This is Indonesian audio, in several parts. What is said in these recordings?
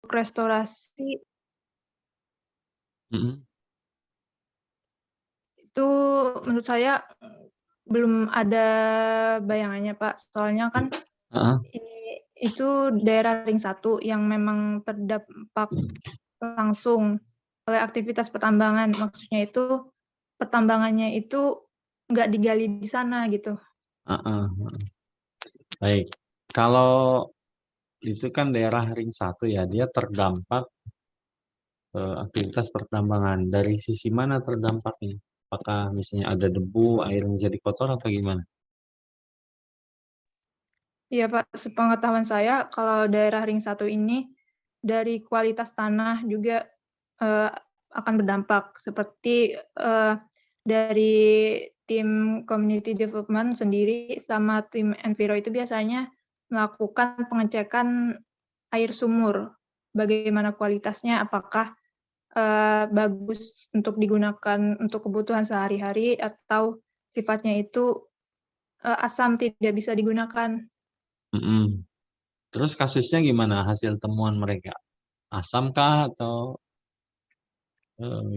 restorasi Mhm. itu menurut saya belum ada bayangannya, Pak. Soalnya kan Heeh. itu daerah ring 1 yang memang terdampak langsung oleh aktivitas pertambangan. Maksudnya itu, pertambangannya itu nggak digali di sana gitu. Heeh heeh. Baik. Kalau itu kan daerah ring 1 ya, dia terdampak aktivitas pertambangan. Dari sisi mana terdampaknya? Apakah misalnya ada debu, air menjadi kotor atau gimana? Iya, Pak, sepengetahuan saya kalau daerah ring 1 ini dari kualitas tanah juga, eee, akan berdampak. Seperti, dari tim community development sendiri sama tim Enviro itu biasanya melakukan pengecekan air sumur. Bagaimana kualitasnya, apakah, bagus untuk digunakan untuk kebutuhan sehari-hari atau sifatnya itu, asam tidak bisa digunakan. Mhm. Terus kasusnya gimana hasil temuan mereka? Asam kah atau,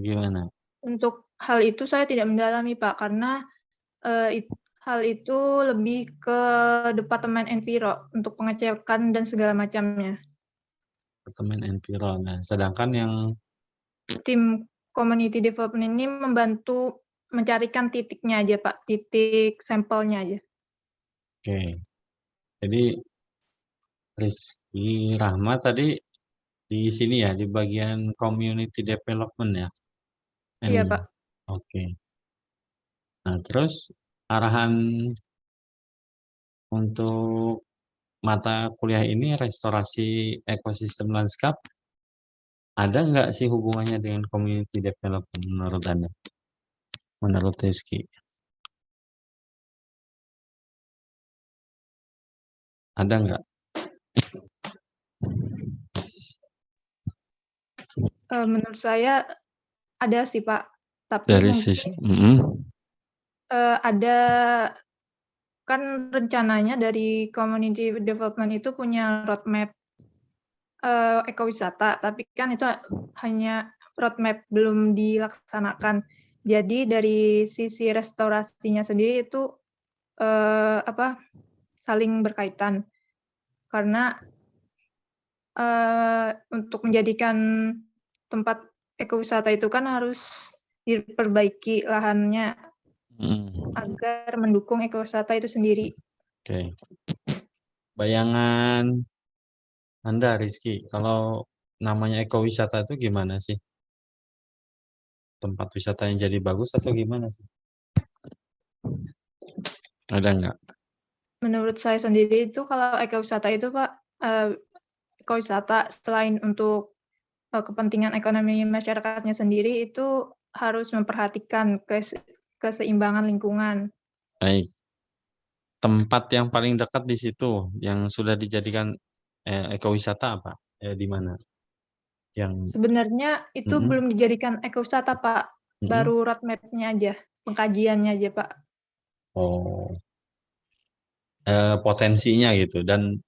gimana? Untuk hal itu saya tidak mendalami, Pak, karena, hal itu lebih ke Departemen Enviro untuk pengecekan dan segala macamnya. Departemen Enviro. Nah, sedangkan yang Tim community development ini membantu mencarikan titiknya aja, Pak, titik sampelnya aja. oke. Jadi Rizky Rahmat tadi di sini ya, di bagian community development ya? Iya, Ininya. Pak. Oke. Nah, terus arahan untuk mata kuliah ini restorasi ekosistem lanskap, ada nggak sih hubungannya dengan community development menurut Anda? Menurut Rizky? Ada nggak? Menurut saya ada sih, Pak, tapi Dari mungkin, sisi mhm. ada kan rencananya dari community development itu punya roadmap, ekowisata, tapi kan itu hanya roadmap, belum dilaksanakan. Jadi dari sisi restorasinya sendiri itu, saling berkaitan. Karena, untuk menjadikan tempat ekowisata itu kan harus diperbaiki lahannya Mhm. agar mendukung ekowisata itu sendiri. Oke. Bayangan Anda Rizky, kalau namanya ekowisata itu gimana sih? Tempat wisata yang jadi bagus atau gimana sih? Ada nggak? Menurut saya sendiri itu kalau ekowisata itu, Pak, ekowisata selain untuk, kepentingan ekonomi masyarakatnya sendiri itu harus memperhatikan keseimbangan lingkungan. Baik. Tempat yang paling dekat di situ, yang sudah dijadikan, ekowisata apa? Di mana? Yang Sebenarnya itu mhm belum dijadikan ekowisata, Pak, mhm. baru roadmap-nya aja, pengkajiannya aja, Pak. Oh, potensinya gitu dan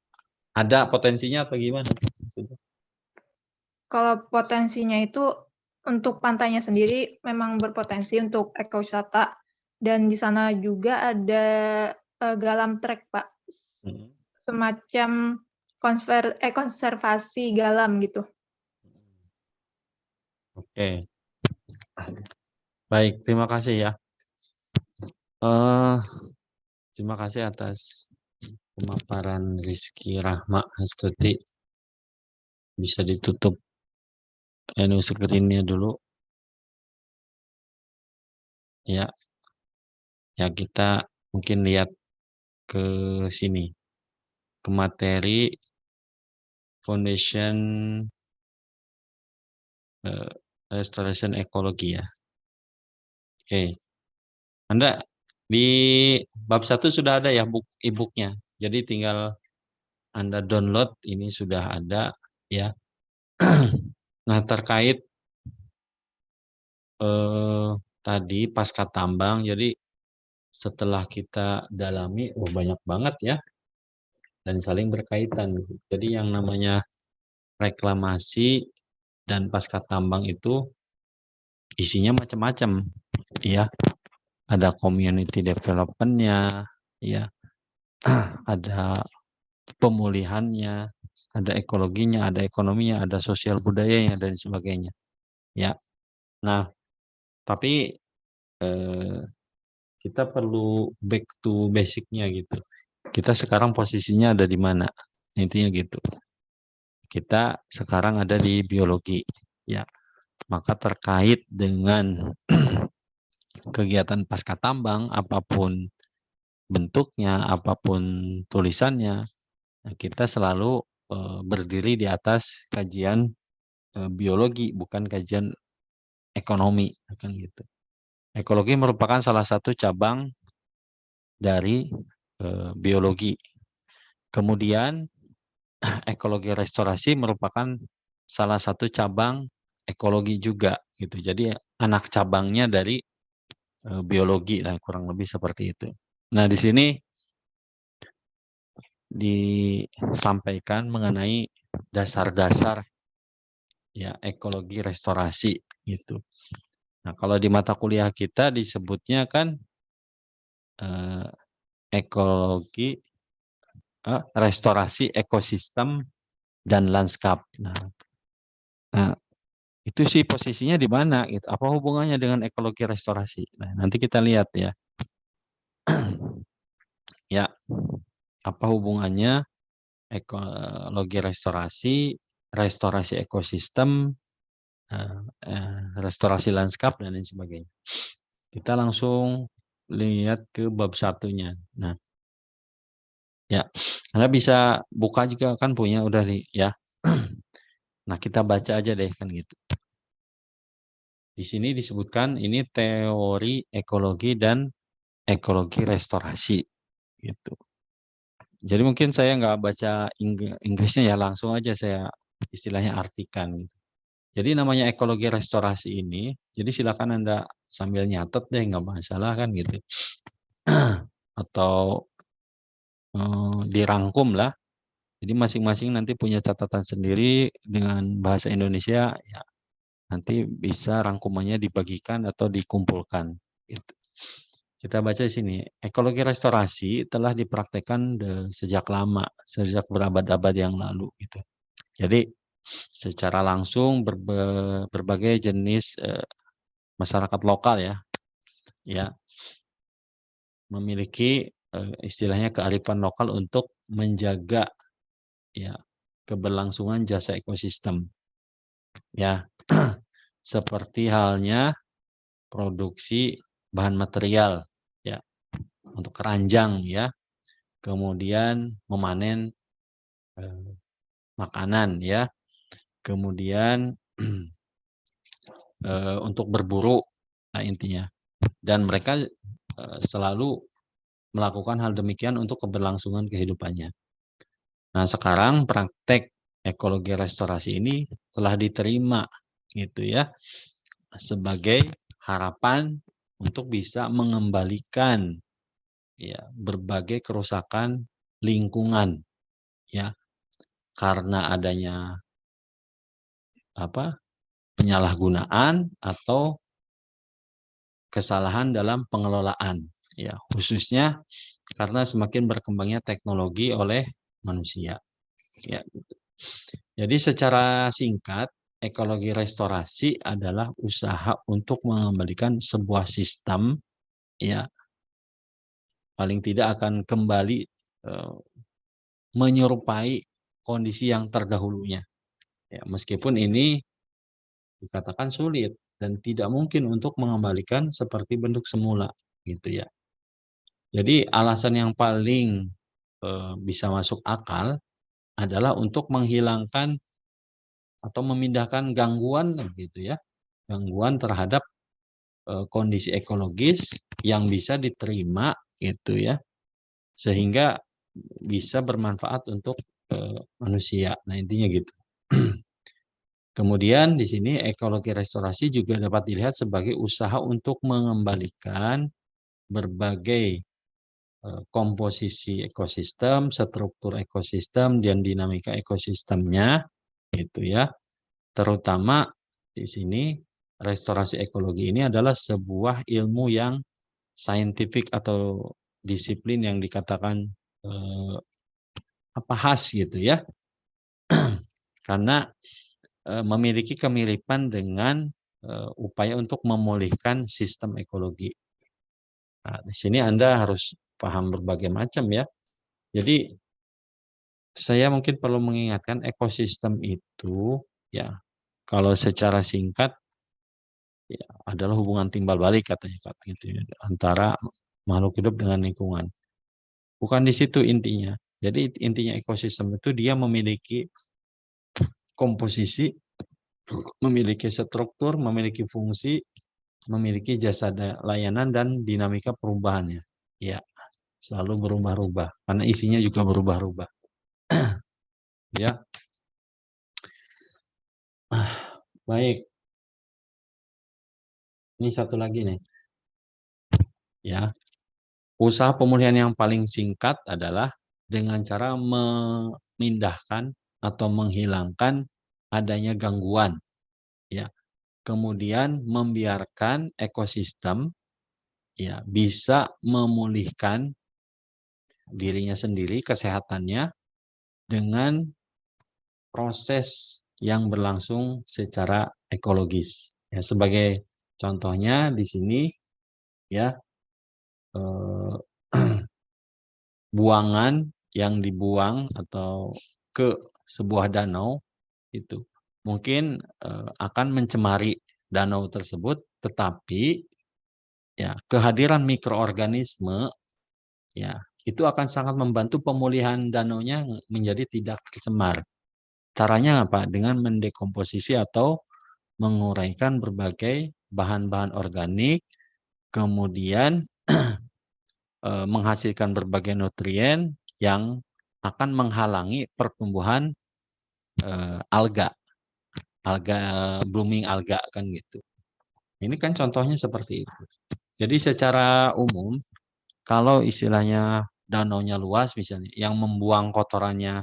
ada potensinya atau gimana maksudnya? Kalau potensinya itu untuk pantainya sendiri memang berpotensi untuk ekowisata dan di sana juga ada, galam trek, Pak, Mhm. semacam konservasi galam gitu. Oke, baik terima kasih ya. Eee, Terima kasih atas pemaparan Rizky Rahma Astuti. Bisa ditutup screen-nya dulu. Ya, ya kita mungkin lihat ke sini, ke materi foundation, eee, restoration ekologi ya. Oke, Anda di bab 1 sudah ada ya e-book-nya. Jadi tinggal Anda download, ini sudah ada ya. Nah, terkait tadi pasca tambang, jadi setelah kita dalami, banyak banget ya dan saling berkaitan. Jadi yang namanya reklamasi dan pasca tambang itu isinya macam-macam, ya. Ada community development-nya, ya. Ada pemulihannya, ada ekologinya, ada ekonominya, ada sosial budayanya dan sebagainya, ya. Nah, tapi kita perlu back to basic-nya gitu. Kita sekarang posisinya ada di mana? Intinya gitu. Kita sekarang ada di biologi, ya. Maka terkait dengan kegiatan pasca tambang, apapun bentuknya, apapun tulisannya, kita selalu berdiri di atas kajian biologi, bukan kajian ekonomi, kan gitu. Ekologi merupakan salah satu cabang dari biologi. Kemudian ekologi restorasi merupakan salah satu cabang ekologi juga, gitu. Jadi anak cabangnya dari biologi lah, kurang lebih seperti itu. Nah, di sini disampaikan mengenai dasar-dasar ya ekologi restorasi gitu. Nah, kalau di mata kuliah kita disebutnya kan ekologi restorasi ekosistem dan lanskap. Nah, itu sih posisinya di mana gitu. Apa hubungannya dengan ekologi restorasi? Nah, nanti kita lihat ya. Ya, apa hubungannya ekologi restorasi, restorasi ekosistem, restorasi lanskap dan lain sebagainya. Kita langsung lihat ke bab satunya. Nah, ya, Anda bisa buka juga kan punya udah nih ya. Nah, kita baca aja deh kan gitu. Di sini disebutkan ini teori ekologi dan ekologi restorasi gitu. Jadi mungkin saya nggak baca Inggrisnya ya, langsung aja saya istilahnya artikan gitu. Jadi namanya ekologi restorasi ini, jadi silakan Anda sambil nyatet deh, nggak masalah kan gitu. Atau dirangkum lah. Jadi masing-masing nanti punya catatan sendiri dengan bahasa Indonesia, ya nanti bisa rangkumannya dibagikan atau dikumpulkan. Gitu. Kita baca di sini, ekologi restorasi telah dipraktekkan sejak lama, sejak berabad-abad yang lalu. Gitu. Jadi secara langsung berbagai jenis masyarakat lokal ya memiliki istilahnya kearifan lokal untuk menjaga ya keberlangsungan jasa ekosistem. Ya, seperti halnya produksi bahan material ya untuk keranjang ya, kemudian memanen makanan ya, kemudian untuk berburu, nah intinya. Dan mereka selalu melakukan hal demikian untuk keberlangsungan kehidupannya. Nah, sekarang praktek ekologi restorasi ini telah diterima gitu ya sebagai harapan untuk bisa mengembalikan ya berbagai kerusakan lingkungan ya karena adanya penyalahgunaan atau kesalahan dalam pengelolaan ya khususnya karena semakin berkembangnya teknologi oleh manusia ya gitu. Jadi secara singkat ekologi restorasi adalah usaha untuk mengembalikan sebuah sistem ya paling tidak akan kembali menyerupai kondisi yang terdahulunya. Ya, meskipun ini dikatakan sulit dan tidak mungkin untuk mengembalikan seperti bentuk semula, gitu ya. Jadi alasan yang paling bisa masuk akal adalah untuk menghilangkan atau memindahkan gangguan, gitu ya, gangguan terhadap kondisi ekologis yang bisa diterima, gitu ya, sehingga bisa bermanfaat untuk manusia. Nah intinya gitu. Kemudian di sini ekologi restorasi juga dapat dilihat sebagai usaha untuk mengembalikan berbagai komposisi ekosistem, struktur ekosistem, dan dinamika ekosistemnya gitu ya. Terutama di sini restorasi ekologi ini adalah sebuah ilmu yang saintifik atau disiplin yang dikatakan khas gitu ya. Karena memiliki kemiripan dengan upaya untuk memulihkan sistem ekologi. Nah, di sini Anda harus paham berbagai macam ya. Jadi saya mungkin perlu mengingatkan ekosistem itu ya kalau secara singkat ya, adalah hubungan timbal balik katanya gitu ya, antara makhluk hidup dengan lingkungan. Bukan di situ intinya. Jadi intinya ekosistem itu dia memiliki komposisi, memiliki struktur, memiliki fungsi, memiliki jasa layanan dan dinamika perubahannya. Ya, selalu berubah-ubah karena isinya juga berubah-ubah. Ya. Baik. Ini satu lagi nih. Ya. Usaha pemulihan yang paling singkat adalah dengan cara memindahkan atau menghilangkan adanya gangguan. Ya. Kemudian membiarkan ekosistem ya bisa memulihkan dirinya sendiri, kesehatannya dengan proses yang berlangsung secara ekologis. Ya, sebagai contohnya di sini ya buangan yang dibuang atau ke sebuah danau itu mungkin akan mencemari danau tersebut, tetapi ya kehadiran mikroorganisme ya itu akan sangat membantu pemulihan danaunya menjadi tidak tercemar. Caranya apa? Dengan mendekomposisi atau menguraikan berbagai bahan-bahan organik, kemudian menghasilkan berbagai nutrien yang akan menghalangi pertumbuhan alga, blooming alga kan gitu. Ini kan contohnya seperti itu. Jadi secara umum, kalau istilahnya danaunya luas misalnya, yang membuang kotorannya,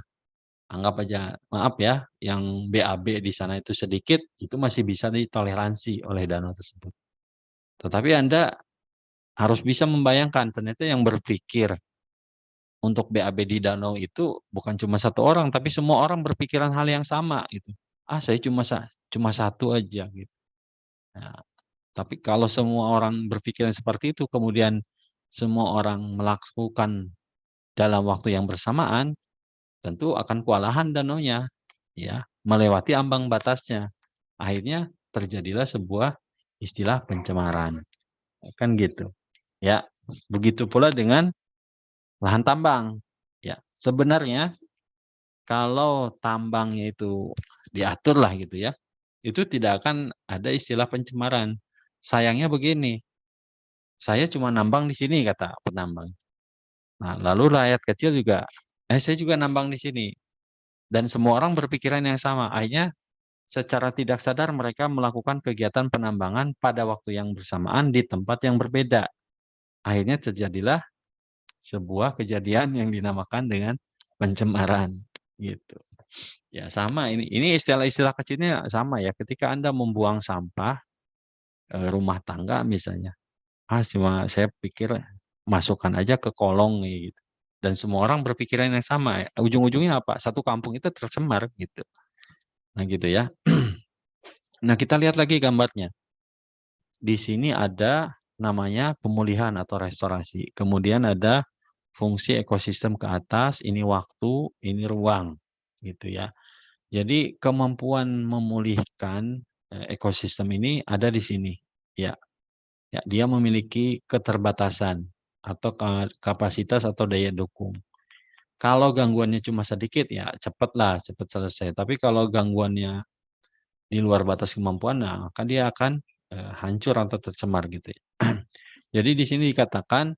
anggap aja, maaf ya, yang BAB di sana itu sedikit, itu masih bisa ditoleransi oleh danau tersebut. Tetapi Anda harus bisa membayangkan, ternyata yang berpikir untuk BAB di danau itu bukan cuma satu orang, tapi semua orang berpikiran hal yang sama gitu. Saya cuma satu aja gitu. Nah, tapi kalau semua orang berpikiran seperti itu, kemudian semua orang melakukan dalam waktu yang bersamaan, tentu akan kewalahan danaunya, ya, melewati ambang batasnya. Akhirnya terjadilah sebuah istilah pencemaran, kan gitu. Ya, begitu pula dengan lahan tambang. Ya, sebenarnya kalau tambangnya itu diatur lah gitu ya, itu tidak akan ada istilah pencemaran. Sayangnya begini, saya cuma nambang di sini kata penambang. Nah, lalu rakyat kecil juga, saya juga nambang di sini. Dan semua orang berpikiran yang sama. Akhirnya secara tidak sadar mereka melakukan kegiatan penambangan pada waktu yang bersamaan di tempat yang berbeda. Akhirnya terjadilah sebuah kejadian yang dinamakan dengan pencemaran gitu. Ya sama ini istilah-istilah kecilnya sama ya. Ketika Anda membuang sampah rumah tangga misalnya, cuma saya pikir masukkan aja ke kolong gitu. Dan semua orang berpikiran yang sama. Ujung-ujungnya apa? Satu kampung itu tercemar gitu. Nah gitu ya. Nah kita lihat lagi gambarnya. Di sini ada namanya pemulihan atau restorasi. Kemudian ada fungsi ekosistem ke atas, ini waktu, ini ruang gitu ya. Jadi kemampuan memulihkan ekosistem ini ada di sini. Ya, ya dia memiliki keterbatasan atau kapasitas atau daya dukung. Kalau gangguannya cuma sedikit ya cepat selesai. Tapi kalau gangguannya di luar batas kemampuan, nah maka dia akan hancur atau tercemar gitu ya. Jadi di sini dikatakan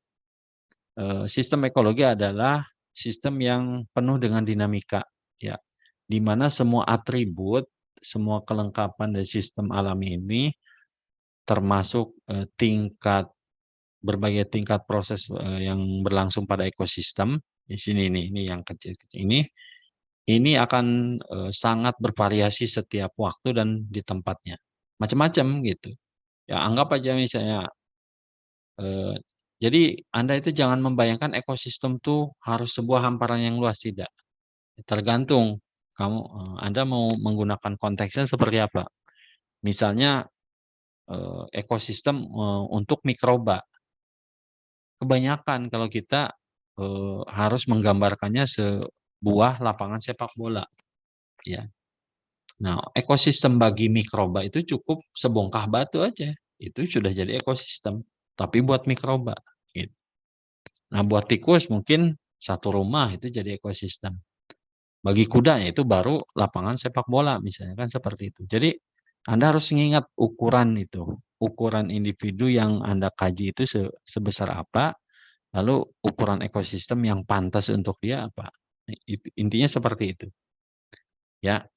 sistem ekologi adalah sistem yang penuh dengan dinamika, ya, di mana semua atribut, semua kelengkapan dari sistem alami ini, termasuk berbagai tingkat proses yang berlangsung pada ekosistem. Di sini ini yang kecil-kecil ini ini akan sangat bervariasi setiap waktu dan di tempatnya. Macam-macam gitu. Ya anggap aja misalnya, jadi Anda itu jangan membayangkan ekosistem tuh harus sebuah hamparan yang luas, tidak. Tergantung kamu, Anda mau menggunakan konteksnya seperti apa. Misalnya ekosistem untuk mikroba. Kebanyakan kalau kita harus menggambarkannya sebuah lapangan sepak bola, ya. Nah, ekosistem bagi mikroba itu cukup sebongkah batu aja, itu sudah jadi ekosistem. Tapi buat mikroba, gitu. Nah, buat tikus mungkin satu rumah itu jadi ekosistem. Bagi kuda ya itu baru lapangan sepak bola misalnya kan seperti itu. Jadi Anda harus mengingat ukuran itu, ukuran individu yang Anda kaji itu sebesar apa, lalu ukuran ekosistem yang pantas untuk dia apa. Intinya seperti itu. Ya.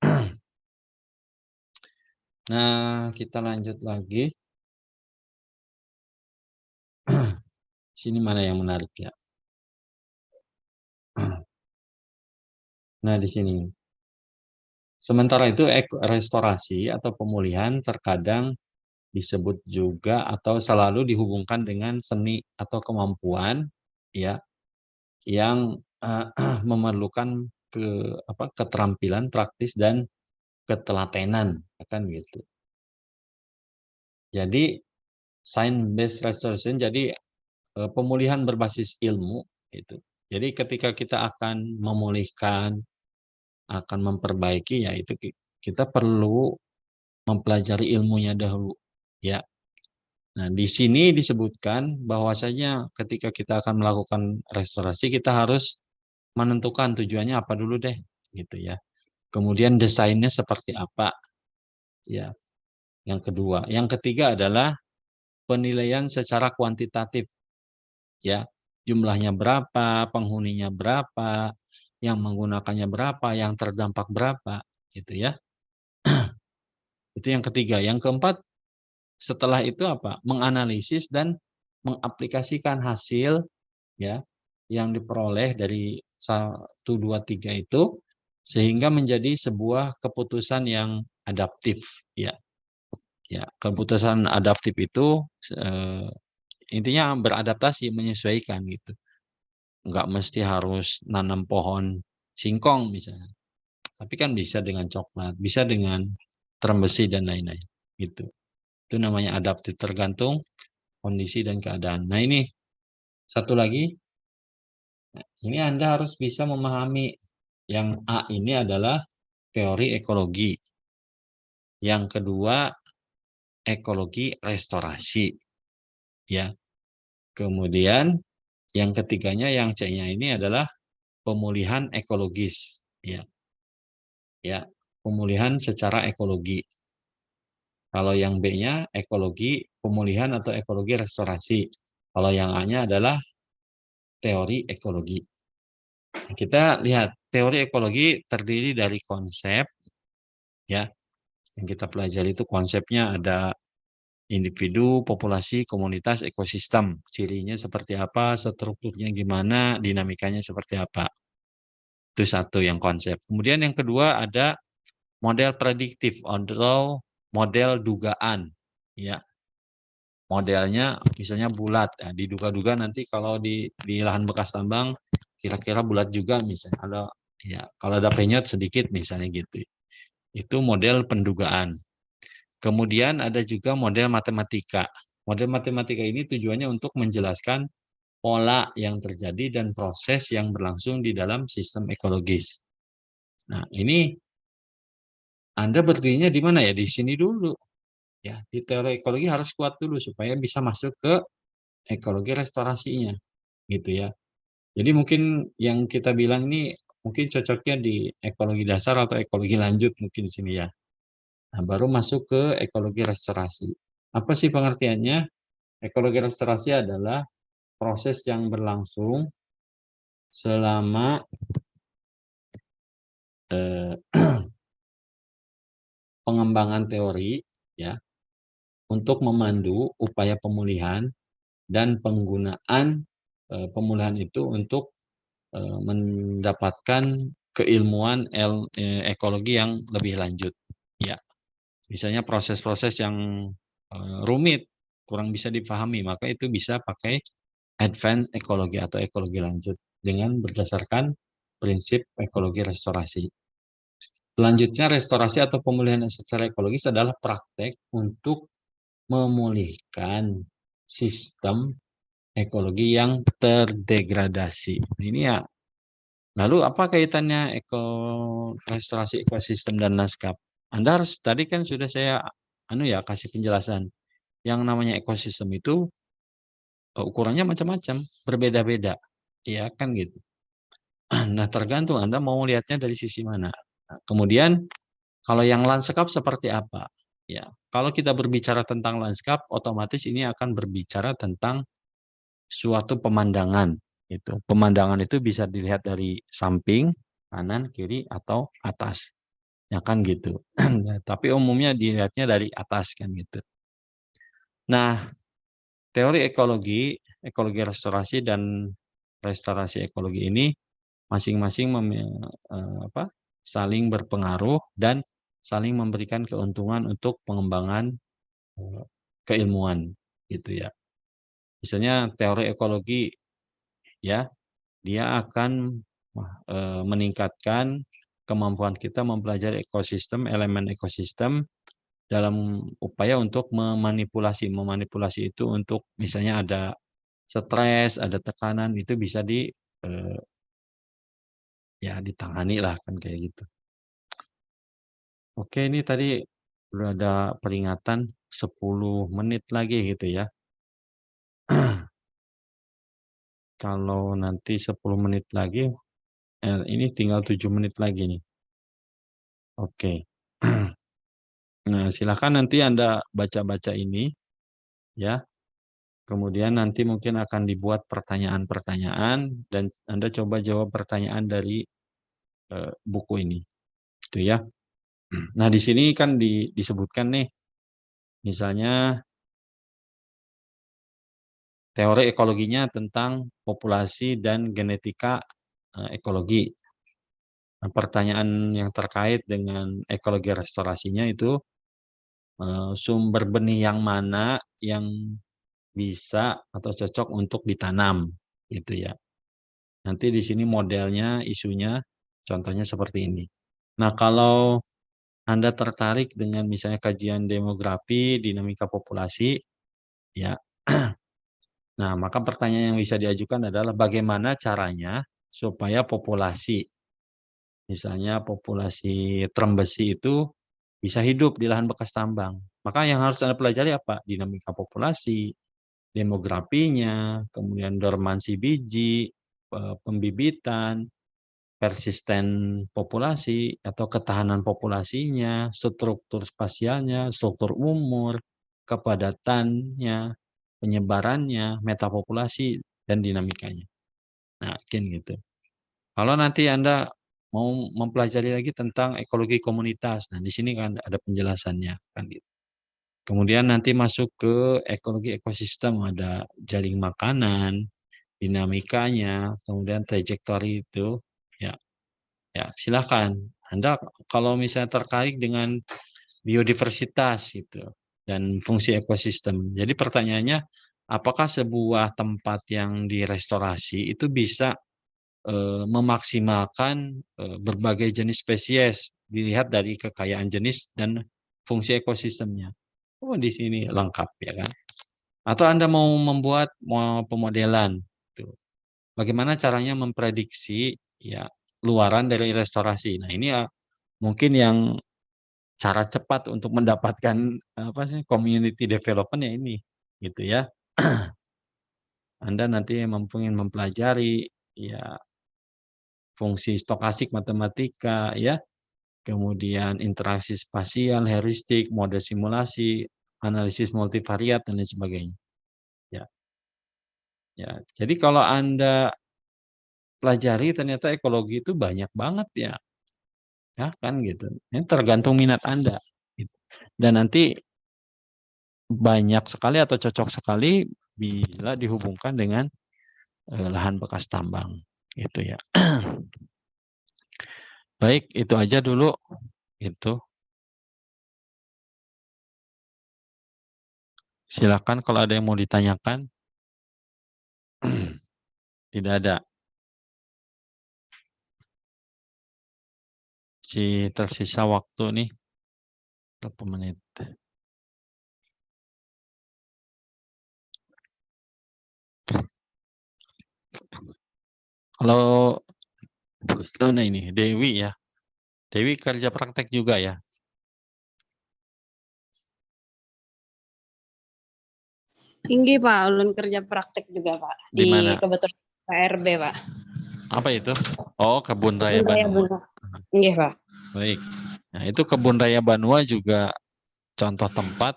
Nah, kita lanjut lagi. Sini mana yang menarik ya? Nah, di sini. Sementara itu restorasi atau pemulihan terkadang disebut juga atau selalu dihubungkan dengan seni atau kemampuan ya yang memerlukan keterampilan praktis dan ketelatenan kan gitu. Jadi science based restoration jadi pemulihan berbasis ilmu itu. Jadi ketika kita akan memulihkan, akan memperbaiki ya itu kita perlu mempelajari ilmunya dahulu ya. Nah, di sini disebutkan bahwasanya ketika kita akan melakukan restorasi kita harus menentukan tujuannya apa dulu deh gitu ya. Kemudian desainnya seperti apa ya. Yang kedua, yang ketiga adalah penilaian secara kuantitatif ya. Jumlahnya berapa, penghuninya berapa, yang menggunakannya berapa, yang terdampak berapa gitu ya. Itu yang ketiga. Yang keempat, setelah itu apa? Menganalisis dan mengaplikasikan hasil ya yang diperoleh dari 1, 2, 3 itu sehingga menjadi sebuah keputusan yang adaptif ya. Ya, keputusan adaptif itu intinya beradaptasi, menyesuaikan gitu. Enggak mesti harus nanam pohon singkong misalnya. Tapi kan bisa dengan coklat, bisa dengan terem besi dan lain-lain gitu. Itu namanya adaptif, tergantung kondisi dan keadaan. Nah, ini satu lagi, ini Anda harus bisa memahami yang A ini adalah teori ekologi. Yang kedua, ekologi restorasi. Ya. Kemudian yang ketiganya yang C-nya ini adalah pemulihan ekologis. Ya. Ya, pemulihan secara ekologi. Kalau yang B-nya ekologi pemulihan atau ekologi restorasi. Kalau yang A-nya adalah teori ekologi. Kita lihat teori ekologi terdiri dari konsep ya. Yang kita pelajari itu konsepnya ada individu, populasi, komunitas, ekosistem. Cirinya seperti apa, strukturnya gimana, dinamikanya seperti apa. Itu satu yang konsep. Kemudian yang kedua ada model prediktif atau model dugaan. Ya, modelnya misalnya bulat. Ya, diduga-duga nanti kalau di lahan bekas tambang kira-kira bulat juga misalnya. Kalau ada penyot sedikit misalnya gitu. Itu model pendugaan. Kemudian ada juga model matematika. Model matematika ini tujuannya untuk menjelaskan pola yang terjadi dan proses yang berlangsung di dalam sistem ekologis. Nah, ini Anda berdirinya di mana ya? Di sini dulu. Ya, di teori ekologi harus kuat dulu supaya bisa masuk ke ekologi restorasinya. Gitu ya. Jadi mungkin yang kita bilang ini mungkin cocoknya di ekologi dasar atau ekologi lanjut mungkin di sini ya. Nah, baru masuk ke ekologi restorasi. Apa sih pengertiannya? Ekologi restorasi adalah proses yang berlangsung selama pengembangan teori ya untuk memandu upaya pemulihan dan penggunaan pemulihan itu untuk mendapatkan keilmuan ekologi yang lebih lanjut. Ya, misalnya proses-proses yang rumit, kurang bisa dipahami, maka itu bisa pakai advance ekologi atau ekologi lanjut dengan berdasarkan prinsip ekologi restorasi. Selanjutnya, restorasi atau pemulihan secara ekologis adalah praktek untuk memulihkan sistem ekologi yang terdegradasi. Ini ya. Lalu apa kaitannya restorasi ekosistem dan lanskap? Anda harus, tadi kan sudah saya kasih penjelasan. Yang namanya ekosistem itu ukurannya macam-macam, berbeda-beda. Ya kan gitu. Nah, tergantung Anda mau lihatnya dari sisi mana. Nah, kemudian kalau yang lanskap seperti apa? Ya, kalau kita berbicara tentang lanskap, otomatis ini akan berbicara tentang suatu pemandangan. Itu pemandangan itu bisa dilihat dari samping, kanan, kiri, atau atas. Ya kan gitu. Nah, tapi umumnya dilihatnya dari atas kan gitu. Nah, teori ekologi, ekologi restorasi dan restorasi ekologi ini masing-masing saling berpengaruh dan saling memberikan keuntungan untuk pengembangan keilmuan gitu ya. Misalnya teori ekologi ya, dia akan meningkatkan kemampuan kita mempelajari ekosistem, elemen ekosistem dalam upaya untuk memanipulasi. Memanipulasi itu untuk misalnya ada stres, ada tekanan, itu bisa ditangani lah kan kayak gitu. Oke, ini tadi udah ada peringatan 10 menit lagi gitu ya. Kalau nanti 10 menit lagi, ini tinggal 7 menit lagi nih. Oke. Nah, silakan nanti Anda baca-baca ini ya. Kemudian nanti mungkin akan dibuat pertanyaan-pertanyaan dan Anda coba jawab pertanyaan dari buku ini. Gitu ya. Nah, di sini kan disebutkan nih misalnya teori ekologinya tentang populasi dan genetika ekologi. Nah, pertanyaan yang terkait dengan ekologi restorasinya itu sumber benih yang mana yang bisa atau cocok untuk ditanam gitu ya. Nanti di sini modelnya, isunya, contohnya seperti ini. Nah, kalau Anda tertarik dengan misalnya kajian demografi, dinamika populasi, ya. Nah, maka pertanyaan yang bisa diajukan adalah bagaimana caranya supaya populasi, misalnya populasi terembesi itu bisa hidup di lahan bekas tambang. Maka yang harus Anda pelajari apa? Dinamika populasi, demografinya, kemudian dormansi biji, pembibitan, persisten populasi atau ketahanan populasinya, struktur spasialnya, struktur umur, kepadatannya, penyebarannya, metapopulasi, dan dinamikanya. Nah, kan gitu. Kalau nanti Anda mau mempelajari lagi tentang ekologi komunitas, nah di sini kan ada penjelasannya kan gitu. Kemudian nanti masuk ke ekologi ekosistem, ada jaring makanan, dinamikanya, kemudian trajektori itu, ya, ya silakan. Anda kalau misalnya terkait dengan biodiversitas itu dan fungsi ekosistem. Jadi pertanyaannya, apakah sebuah tempat yang direstorasi itu bisa memaksimalkan berbagai jenis spesies dilihat dari kekayaan jenis dan fungsi ekosistemnya. Oh, di sini lengkap ya kan. Atau Anda mau membuat pemodelan tuh. Bagaimana caranya memprediksi ya luaran dari restorasi. Nah, ini ya mungkin yang cara cepat untuk mendapatkan apa sih community development ya ini gitu ya. Anda nanti ingin mempelajari ya fungsi stokastik matematika ya, kemudian interaksi spasial, heuristik, model simulasi, analisis multivariat dan lain sebagainya. Ya. Ya, jadi kalau Anda pelajari ternyata ekologi itu banyak banget ya. Ya kan gitu. Ini tergantung minat Anda. Gitu. Dan nanti banyak sekali atau cocok sekali bila dihubungkan dengan lahan bekas tambang gitu ya. Baik, itu aja dulu. Itu. Silakan kalau ada yang mau ditanyakan. Tidak ada. Si tersisa waktu nih berapa menit? Kalau nah ini Dewi ya. Dewi kerja praktek juga ya. Tinggi Pak, ulun kerja praktek juga Pak Di mana? di kebetulan KRB Pak. Apa itu? Oh, Kebun Raya Kebun Raya Banua. Banua. Nggih Pak. Baik. Nah, itu Kebun Raya Banua juga contoh tempat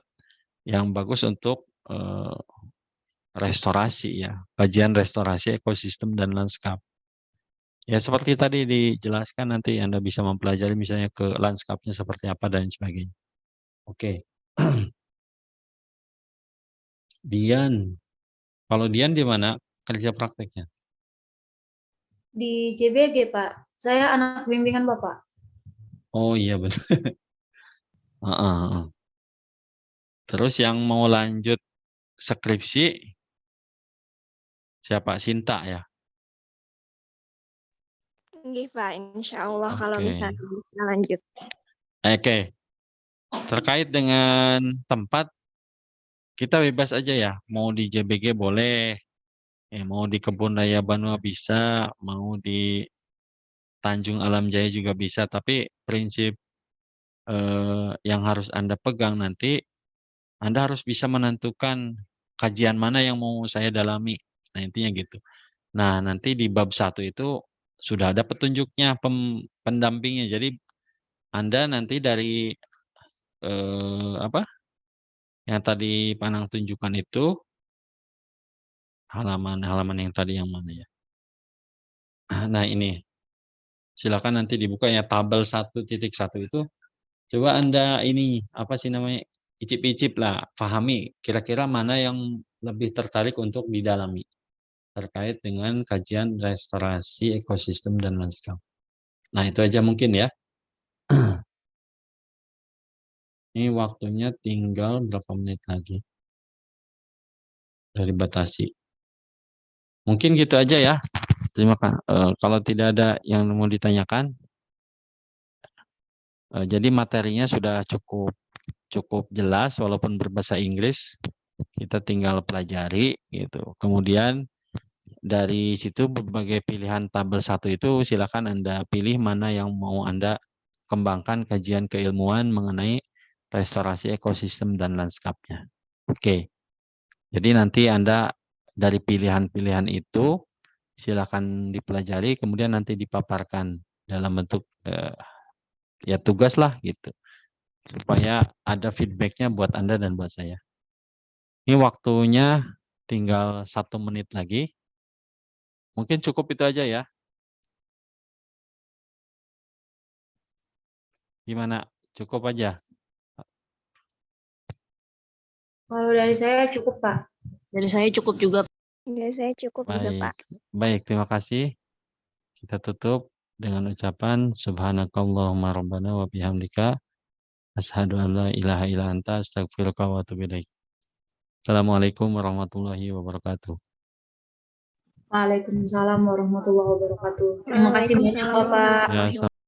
yang bagus untuk restorasi ya. Kajian restorasi ekosistem dan lanskap. Ya seperti tadi dijelaskan, nanti Anda bisa mempelajari misalnya ke lanskapnya seperti apa dan sebagainya. Oke. Dian. Kalau Dian di mana kerja prakteknya? Di JBG, Pak. Saya anak bimbingan Bapak. Oh iya benar. Heeh, heeh. Terus yang mau lanjut skripsi siapa? Sinta ya? Nggih Pak, insya Allah kalau Oke. misalnya bisa lanjut. Oke. Terkait dengan tempat, kita bebas aja ya. Mau di JBG boleh, mau di Kebun Raya Banua bisa, mau di Tanjung Alam Jaya juga bisa. Tapi prinsip yang harus Anda pegang nanti, Anda harus bisa menentukan kajian mana yang mau saya dalami. Nah intinya gitu. Nah nanti di bab 1 itu sudah ada petunjuknya, pendampingnya. Jadi Anda nanti dari apa yang tadi Panang tunjukkan itu, halaman yang tadi yang mana ya? Nah ini, silakan nanti dibuka ya tabel 1.1 itu. Coba Anda ini, apa sih namanya, icip-icip lah, pahami kira-kira mana yang lebih tertarik untuk didalami terkait dengan kajian restorasi ekosistem dan lanskap. Nah itu aja mungkin ya. Ini waktunya tinggal berapa menit lagi dari batasi. Mungkin gitu aja ya. Terima kasih. Kalau tidak ada yang mau ditanyakan, jadi materinya sudah cukup jelas walaupun berbahasa Inggris. Kita tinggal pelajari gitu. Kemudian dari situ berbagai pilihan tabel 1 itu silakan Anda pilih mana yang mau Anda kembangkan kajian keilmuan mengenai restorasi ekosistem dan lanskapnya. Oke. Jadi nanti Anda dari pilihan-pilihan itu silakan dipelajari, kemudian nanti dipaparkan dalam bentuk ya tugas lah gitu. Supaya ada feedbacknya buat Anda dan buat saya. Ini waktunya tinggal 1 menit lagi. Mungkin cukup itu aja ya. Gimana? Cukup aja? Kalau dari saya cukup, Pak. Dari saya cukup juga. Ya, saya cukup juga, Pak. Baik, terima kasih. Kita tutup dengan ucapan subhanakallahumma rabbana wa bihamdika asyhadu an la ilaha illa anta astaghfiruka wa atubu ilaik. Assalamualaikum warahmatullahi wabarakatuh. Waalaikumsalam warahmatullahi wabarakatuh. Terima kasih banyak, Waalaikumsalam Bapak. warahmatullahi Ya,